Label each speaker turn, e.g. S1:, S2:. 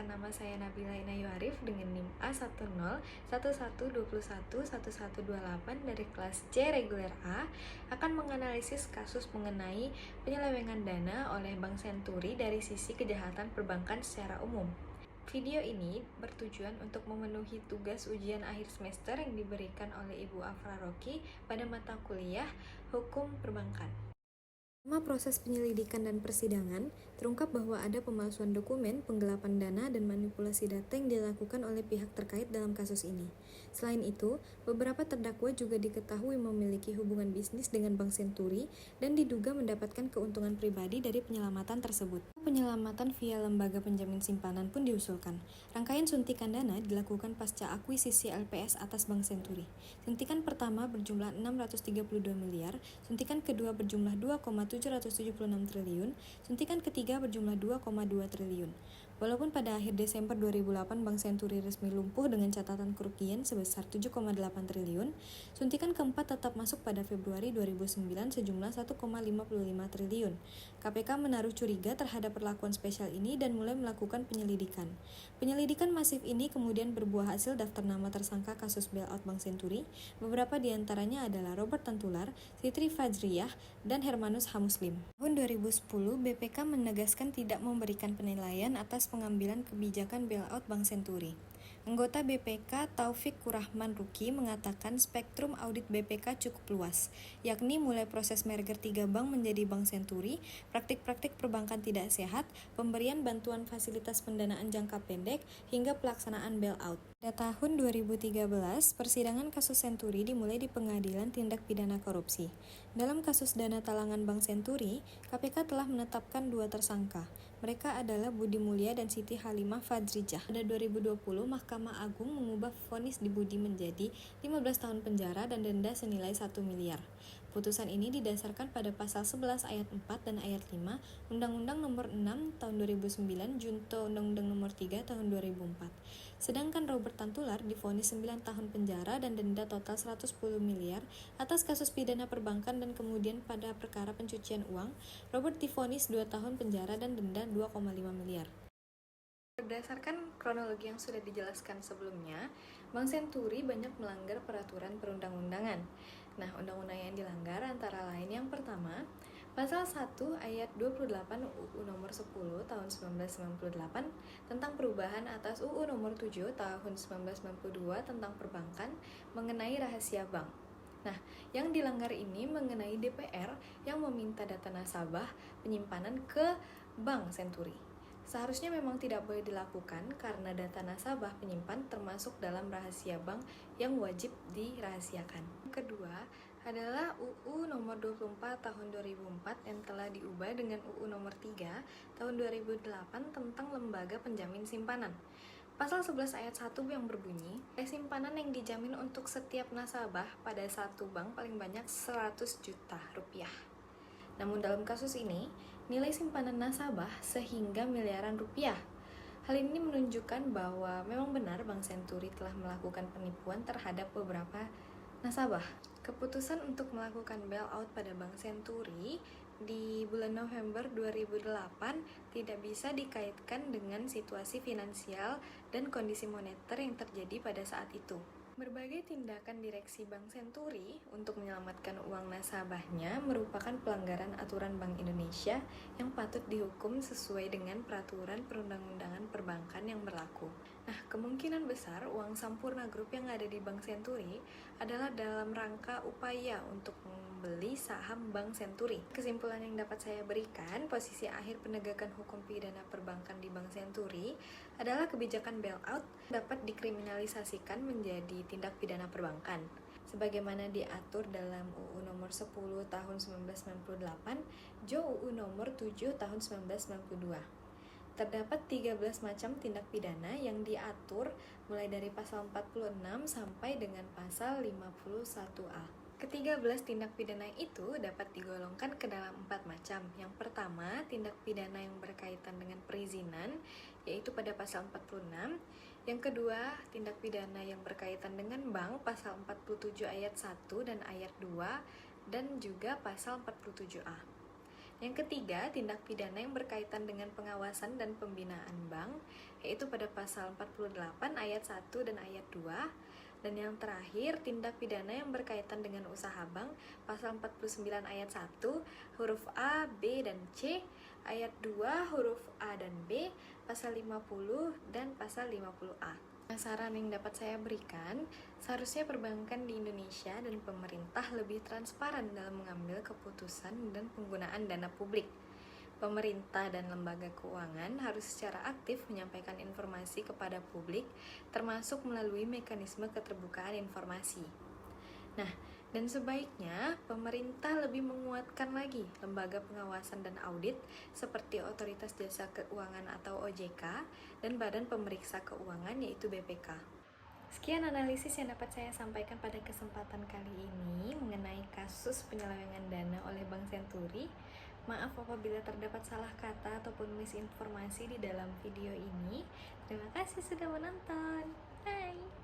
S1: perkenalkan nama saya Nabila Inayu Arif dengan NIM A1011121128 dari kelas C reguler A akan menganalisis kasus mengenai penyelewengan dana oleh Bank Senturi dari sisi kejahatan perbankan secara umum. Video ini bertujuan untuk memenuhi tugas ujian akhir semester yang diberikan oleh Ibu Afra Roki pada mata kuliah Hukum Perbankan. Selama proses penyelidikan dan persidangan, terungkap bahwa ada pemalsuan dokumen, penggelapan dana, dan manipulasi data yang dilakukan oleh pihak terkait dalam kasus ini. Selain itu, beberapa terdakwa juga diketahui memiliki hubungan bisnis dengan Bank Senturi dan diduga mendapatkan keuntungan pribadi dari penyelamatan tersebut. Penyelamatan via lembaga penjamin simpanan pun diusulkan. Rangkaian suntikan dana dilakukan pasca akuisisi LPS atas Bank Senturi. Suntikan pertama berjumlah 632 miliar, suntikan kedua berjumlah 2,776 triliun, suntikan ketiga berjumlah 2,2 triliun. Walaupun pada akhir Desember 2008 Bank Senturi resmi lumpuh dengan catatan kerugian sebesar 7,8 triliun, suntikan keempat tetap masuk pada Februari 2009 sejumlah 1,55 triliun. KPK menaruh curiga terhadap perlakuan spesial ini dan mulai melakukan penyelidikan. Penyelidikan masif ini kemudian berbuah hasil daftar nama tersangka kasus bailout Bank Senturi. Beberapa diantaranya adalah Robert Tantular, Siti Fajriyah, dan Hermanus Hamuslim. Tahun 2010, BPK menegaskan tidak memberikan penilaian atas pengambilan kebijakan bailout Bank Senturi. Anggota BPK Taufik Kurahman Ruki mengatakan spektrum audit BPK cukup luas, yakni mulai proses merger 3 bank menjadi Bank Senturi, praktik-praktik perbankan tidak sehat, pemberian bantuan fasilitas pendanaan jangka pendek, hingga pelaksanaan bailout. Pada tahun 2013, persidangan kasus Senturi dimulai di Pengadilan Tindak Pidana Korupsi. Dalam kasus dana talangan Bank Senturi, KPK telah menetapkan 2 tersangka. Mereka adalah Budi Mulya dan Siti Halimah Fajrijah. Pada 2020, Mahkamah Agung mengubah vonis di Budi menjadi 15 tahun penjara dan denda senilai 1 miliar. Putusan ini didasarkan pada pasal 11 ayat 4 dan ayat 5 Undang-Undang Nomor 6 Tahun 2009 Junto Undang-Undang Nomor 3 Tahun 2004. Sedangkan Robert Tantular divonis 9 tahun penjara dan denda total 110 miliar atas kasus pidana perbankan dan kemudian pada perkara pencucian uang, Robert divonis 2 tahun penjara dan denda 2,5 miliar. Berdasarkan kronologi yang sudah dijelaskan sebelumnya, Bank Senturi banyak melanggar peraturan perundang-undangan. Nah, undang-undang yang dilanggar antara lain yang pertama, Pasal 1 ayat 28 UU Nomor 10 Tahun 1998 tentang perubahan atas UU Nomor 7 Tahun 1992 tentang perbankan mengenai rahasia bank. Nah, yang dilanggar ini mengenai DPR yang meminta data nasabah penyimpanan ke Bank Senturi. Seharusnya memang tidak boleh dilakukan karena data nasabah penyimpan termasuk dalam rahasia bank yang wajib dirahasiakan. Kedua adalah UU Nomor 24 Tahun 2004 yang telah diubah dengan UU Nomor 3 Tahun 2008 tentang lembaga penjamin simpanan. Pasal 11 ayat 1 yang berbunyi, simpanan yang dijamin untuk setiap nasabah pada satu bank paling banyak 100 juta rupiah. Namun dalam kasus ini, nilai simpanan nasabah sehingga miliaran rupiah. Hal ini menunjukkan bahwa memang benar Bank Senturi telah melakukan penipuan terhadap beberapa nasabah. Keputusan untuk melakukan bailout pada Bank Senturi di bulan November 2008 tidak bisa dikaitkan dengan situasi finansial dan kondisi moneter yang terjadi pada saat itu. Berbagai tindakan direksi Bank Senturi untuk menyelamatkan uang nasabahnya merupakan pelanggaran aturan Bank Indonesia yang patut dihukum sesuai dengan peraturan perundang-undangan perbankan yang berlaku. Nah, kemungkinan besar uang Sampurna Group yang ada di Bank Senturi adalah dalam rangka upaya untuk membeli saham Bank Senturi. Kesimpulan yang dapat saya berikan, posisi akhir penegakan hukum pidana perbankan di Bank Senturi adalah kebijakan bailout dapat dikriminalisasikan menjadi tindak pidana perbankan sebagaimana diatur dalam UU Nomor 10 Tahun 1998, Jo UU Nomor 7 Tahun 1992. Terdapat 13 macam tindak pidana yang diatur mulai dari pasal 46 sampai dengan pasal 51A. Ke-13 tindak pidana itu dapat digolongkan ke dalam 4 macam. Yang pertama, tindak pidana yang berkaitan dengan perizinan, yaitu pada pasal 46. Yang kedua, tindak pidana yang berkaitan dengan bank, pasal 47 ayat 1 dan ayat 2, dan juga pasal 47A. Yang ketiga, tindak pidana yang berkaitan dengan pengawasan dan pembinaan bank, yaitu pada pasal 48 ayat 1 dan ayat 2. Dan yang terakhir, tindak pidana yang berkaitan dengan usaha bank, pasal 49 ayat 1, huruf A, B, dan C, ayat 2, huruf A dan B, pasal 50 dan pasal 50A. Nah, saran yang dapat saya berikan, seharusnya perbankan di Indonesia dan pemerintah lebih transparan dalam mengambil keputusan dan penggunaan dana publik. Pemerintah dan lembaga keuangan harus secara aktif menyampaikan informasi kepada publik, termasuk melalui mekanisme keterbukaan informasi. Nah, dan sebaiknya pemerintah lebih menguatkan lagi lembaga pengawasan dan audit seperti Otoritas Jasa Keuangan atau OJK dan Badan Pemeriksa Keuangan yaitu BPK. Sekian analisis yang dapat saya sampaikan pada kesempatan kali ini mengenai kasus penyelewengan dana oleh Bank Senturi. Maaf apabila terdapat salah kata ataupun misinformasi di dalam video ini. Terima kasih sudah menonton. Bye!